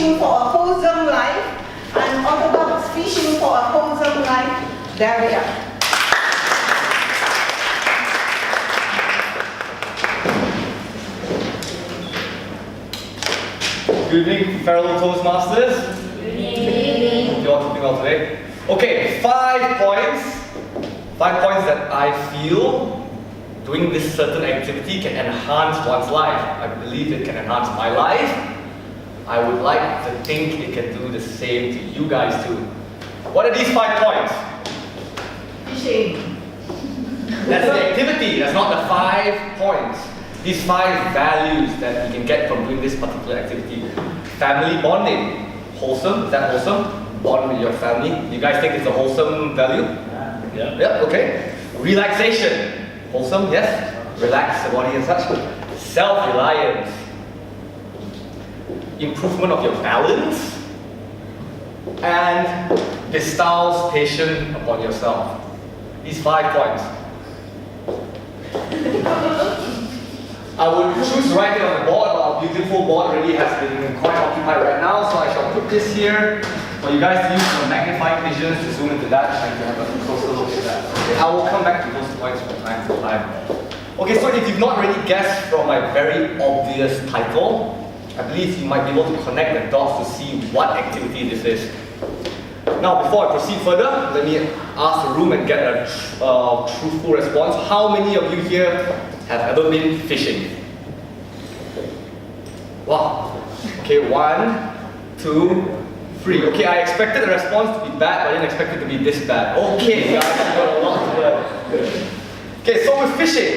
fishing for a wholesome life, Unorthodox fishing for a wholesome life. There we are. Good evening, fellow Toastmasters. Good evening. You're all keeping well today? Okay, 5 points. 5 points that I feel doing this certain activity can enhance one's life. I believe it can enhance my life. I would like to think it can do the same to you guys too. What are these 5 points? Fishing. That's the activity, that's not the 5 points. These 5 values that you can get from doing this particular activity. Family bonding. Wholesome, is that wholesome? Bond with your family. You guys think it's a wholesome value? Yeah. Yep, okay. Relaxation. Wholesome, yes. Relax the body and such. Self-reliance. Improvement of your balance. And bestows patience upon yourself. These 5 points. I would choose to write it on the board, but our beautiful board already has been quite occupied right now, so I shall put this here for you guys to use your magnifying visions to zoom into that and to have a closer look at that. Okay, I will come back to those points from time to time. Okay, so if you've not already guessed from my very obvious title, I believe you might be able to connect the dots to see what activity this is. Now, before I proceed further, let me ask the room and get a truthful response. How many of you here have ever been fishing? Wow. Okay, 1, 2, 3. Okay, I expected the response to be bad, but I didn't expect it to be this bad. Okay, guys, you got a lot to learn. Okay, so with fishing,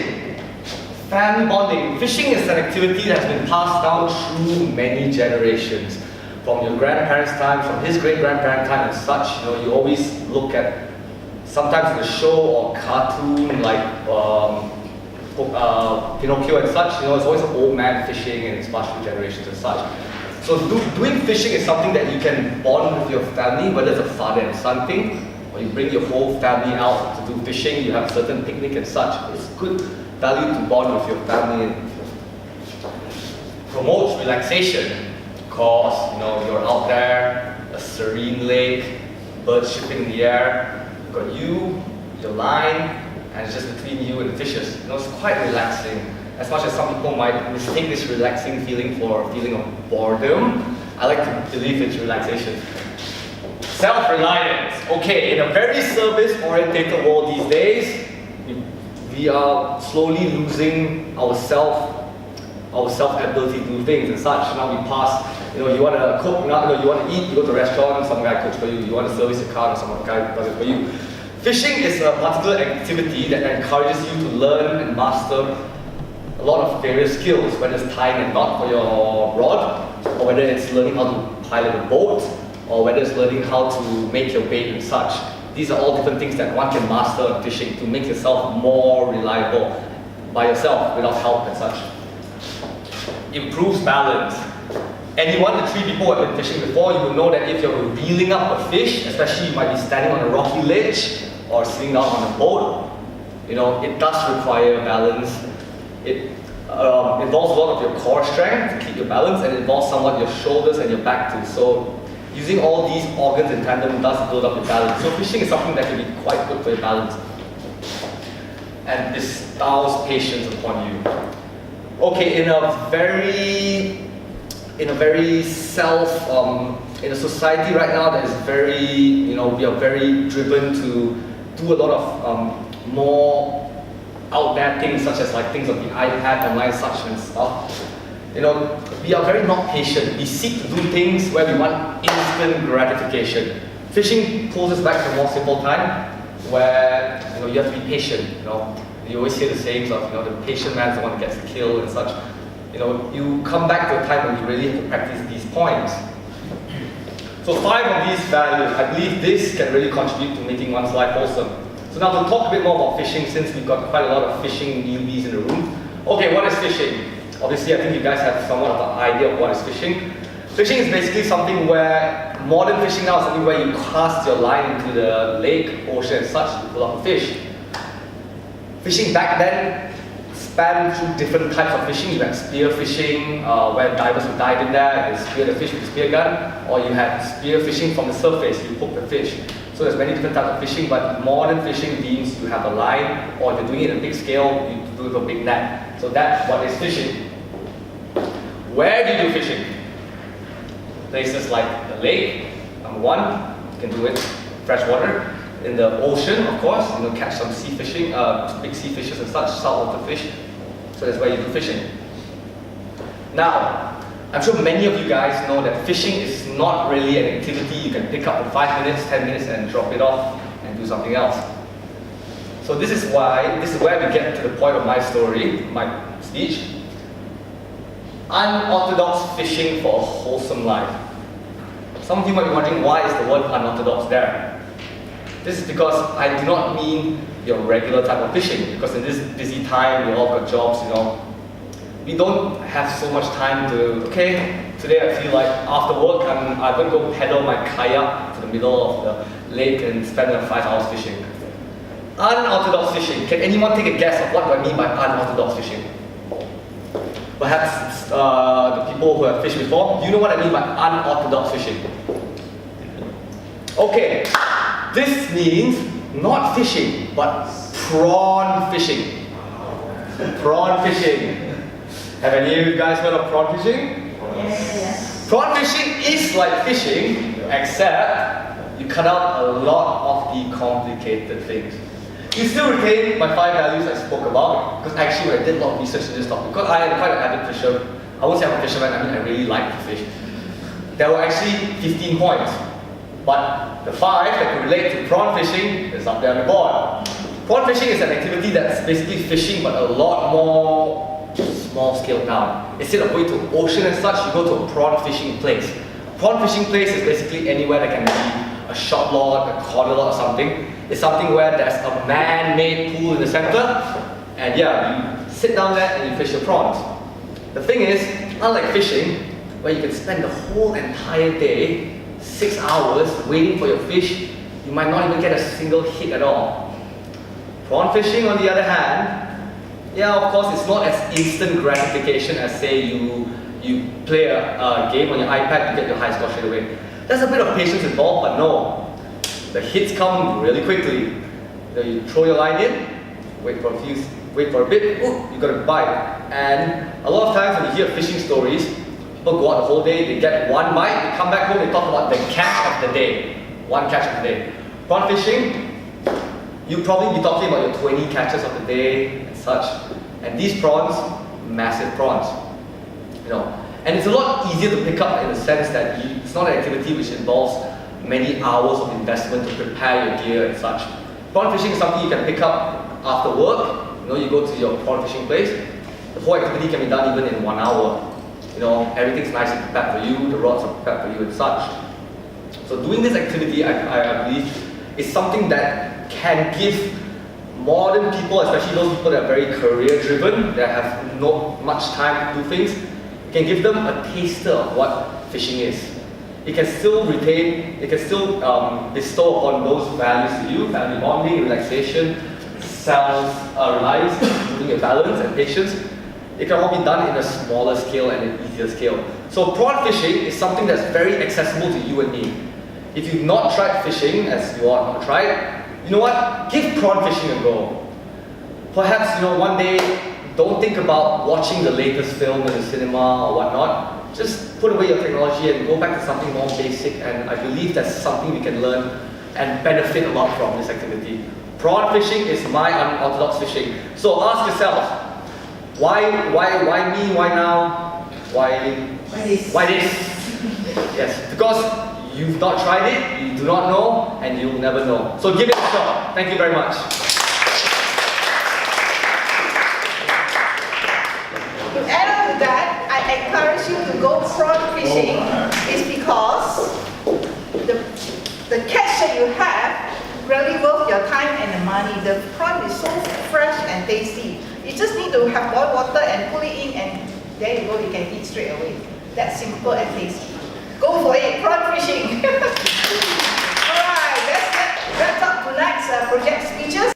family bonding. Fishing is an activity that has been passed down through many generations. From your grandparents' time, from his great-grandparents' time and such, you always look at, sometimes the show or cartoon like Pinocchio and such, it's always an old man fishing and it's passed through generations and such. So doing fishing is something that you can bond with your family, whether it's a father and son thing, or you bring your whole family out to do fishing, you have a certain picnic and such. It's good value to bond with your family and promotes relaxation. Because you're out there, a serene lake, birds chirping in the air, you've got you, your line, and it's just between you and the fishes. It's quite relaxing. As much as some people might mistake this relaxing feeling for a feeling of boredom, I like to believe it's relaxation. Self-reliance. Okay, in a very service-oriented world these days, we are slowly losing our self-ability to do things and such. Now we pass, you want to cook, you want to eat, you go to a restaurant, some guy cooks for you. You want to service a car, and some guy does it for you. Fishing is a particular activity that encourages you to learn and master a lot of various skills, whether it's tying a knot for your rod, or whether it's learning how to pilot a boat, or whether it's learning how to make your bait and such. These are all different things that one can master in fishing to make yourself more reliable by yourself without help and such. Improves balance. Any 1 to 3 people who have been fishing before, you will know that if you're reeling up a fish, especially you might be standing on a rocky ledge or sitting down on a boat, it does require balance. It involves a lot of your core strength to keep your balance, and it involves somewhat your shoulders and your back too. So using all these organs in tandem does build up your balance. So fishing is something that can be quite good for your balance. And bestows patience upon you. Okay, in a society right now that is very, we are very driven to do a lot of more out there things, such as like things on the iPad, online such and stuff. We are very not patient. We seek to do things where we want instant gratification. Fishing pulls us back to a more simple time where you have to be patient. You always hear the sayings of the patient man is the one that gets the kill and such. You come back to a time when you really have to practice these points. So 5 of these values, I believe this can really contribute to making one's life wholesome. So now to talk a bit more about fishing, since we've got quite a lot of fishing newbies in the room. Okay, what is fishing? Obviously, I think you guys have somewhat of an idea of what is fishing. Fishing is basically something where, modern fishing now is something where you cast your line into the lake, ocean and such to pull up a fish. Fishing back then span through different types of fishing. You had spear fishing, where divers would dive in there and spear the fish with a spear gun, or you had spear fishing from the surface, you hook the fish. So there's many different types of fishing, but modern fishing means you have a line, or if you're doing it in a big scale, you do it with a big net. So that's what is fishing. Where do you do fishing? Places like the lake, number one, you can do it freshwater. In the ocean, of course, catch some sea fishing, big sea fishes and such, saltwater fish. So that's where you do fishing. Now, I'm sure many of you guys know that fishing is not really an activity you can pick up for 5 minutes, 10 minutes and drop it off and do something else. So this is where we get to the point of my story, my speech. Unorthodox fishing for a wholesome life. Some of you might be wondering, why is the word unorthodox there? This is because I do not mean your regular type of fishing, because in this busy time, we all got jobs, we don't have so much time to, okay, today I feel like after work, I'm going to go paddle my kayak to the middle of the lake and spend 5 hours fishing. Unorthodox fishing. Can anyone take a guess of what do I mean by unorthodox fishing? Perhaps the people who have fished before, do you know what I mean by unorthodox fishing? Okay. This means not fishing, but prawn fishing. Prawn fishing. Have any of you guys heard of prawn fishing? Yes. Prawn fishing is like fishing, except you cut out a lot of the complicated things. You still retain my 5 values I spoke about, because actually when I did a lot of research in this topic, because I am quite an avid fisher, I won't say I'm a fisherman, I mean I really like to fish. There were actually 15 points. But the 5 that can relate to prawn fishing is up there on the board. Prawn fishing is an activity that's basically fishing, but a lot more small scale down. Instead of going to ocean and such, you go to a prawn fishing place. A prawn fishing place is basically anywhere that can be a shot log, a corner log or something. It's something where there's a man-made pool in the center, and yeah, you sit down there and you fish your prawns. The thing is, unlike fishing, where you can spend the whole entire day 6 hours waiting for your fish, you might not even get a single hit at all. Prawn fishing, on the other hand, yeah, of course, it's not as instant gratification as, say, you play a game on your iPad to get your high score straight away. There's a bit of patience involved, but no. The hits come really quickly. You throw your line in, wait for a bit, you got a bite. And a lot of times when you hear fishing stories, people go out the whole day, they get one bite, they come back home, they talk about the catch of the day. One catch of the day. Prawn fishing, you'll probably be talking about your 20 catches of the day and such. And these prawns, massive prawns. And it's a lot easier to pick up in the sense that it's not an activity which involves many hours of investment to prepare your gear and such. Prawn fishing is something you can pick up after work. You go to your prawn fishing place. The whole activity can be done even in 1 hour. Everything's nice and prepared for you, the rods are prepared for you and such. So doing this activity, I believe, is something that can give modern people, especially those people that are very career-driven, that have not much time to do things, it can give them a taster of what fishing is. It can still bestow upon those values to you, family bonding, relaxation, self-reliance, including your balance and patience. It can all be done in a smaller scale and an easier scale. So prawn fishing is something that's very accessible to you and me. If you've not tried fishing, as you ought not try, you know what? Give prawn fishing a go. Perhaps, one day, don't think about watching the latest film in the cinema or whatnot. Just put away your technology and go back to something more basic, and I believe that's something we can learn and benefit a lot from this activity. Prawn fishing is my unorthodox fishing. So ask yourself, why me? Why now? Why this? Yes, because you've not tried it, you do not know, and you'll never know. So give it a shot. Thank you very much. To add on to that, I encourage you to go prawn fishing is because the catch that you have really worth your time and the money. The prawn is so fresh and tasty. You just need to have boiled water and put it in, and there you go, you can eat straight away. That's simple and tasty. Go for it, prawn fishing. Alright, let's wrap up tonight's project speeches.